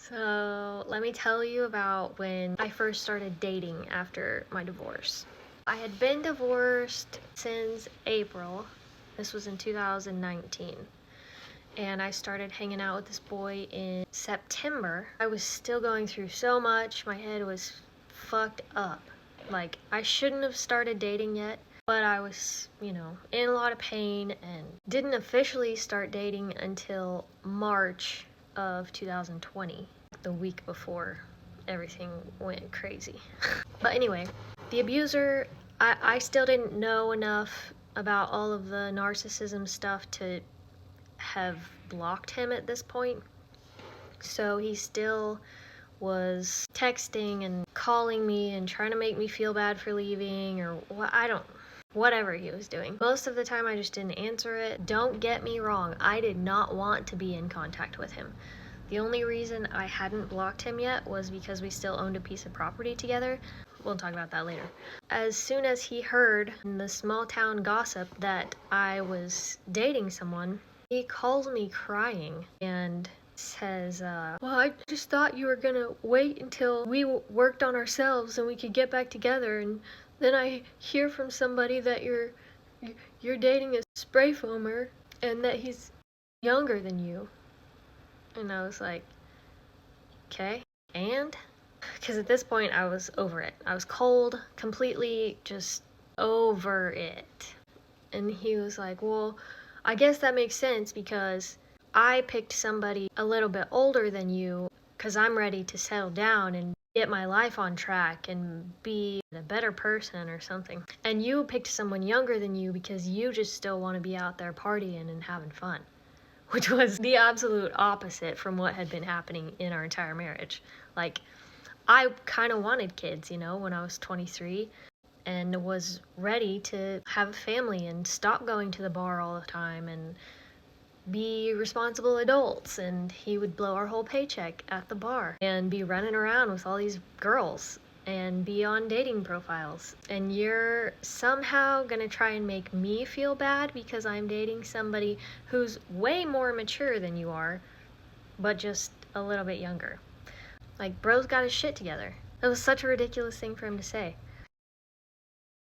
So let me tell you about when I first started dating after my divorce. I had been divorced since April. This was in 2019. And I started hanging out with this boy in September. I was still going through so much. My head was fucked up. Like, I shouldn't have started dating yet, but I was, in a lot of pain and didn't officially start dating until March of 2020, the week before everything went crazy. But anyway, the abuser, I still didn't know enough about all of the narcissism stuff to have blocked him at this point. So he still was texting and calling me and trying to make me feel bad for leaving, or whatever he was doing. Most of the time I just didn't answer it. Don't get me wrong, I did not want to be in contact with him. The only reason I hadn't blocked him yet was because we still owned a piece of property together. We'll talk about that later. As soon as he heard in the small town gossip that I was dating someone, he calls me crying and says, well, I just thought you were gonna wait until we worked on ourselves and we could get back together, and then I hear from somebody that you're dating a spray foamer and that he's younger than you. And I was like, okay, and? Because at this point I was over it. I was cold, completely just over it. And he was like, well, I guess that makes sense because I picked somebody a little bit older than you because I'm ready to settle down and get my life on track and be a better person or something. And you picked someone younger than you because you just still want to be out there partying and having fun. Which was the absolute opposite from what had been happening in our entire marriage. Like, I kind of wanted kids, when I was 23, and was ready to have a family and stop going to the bar all the time and be responsible adults. And he would blow our whole paycheck at the bar and be running around with all these girls and be on dating profiles. And you're somehow gonna try and make me feel bad because I'm dating somebody who's way more mature than you are, but just a little bit younger. Like, bro's got his shit together. It was such a ridiculous thing for him to say.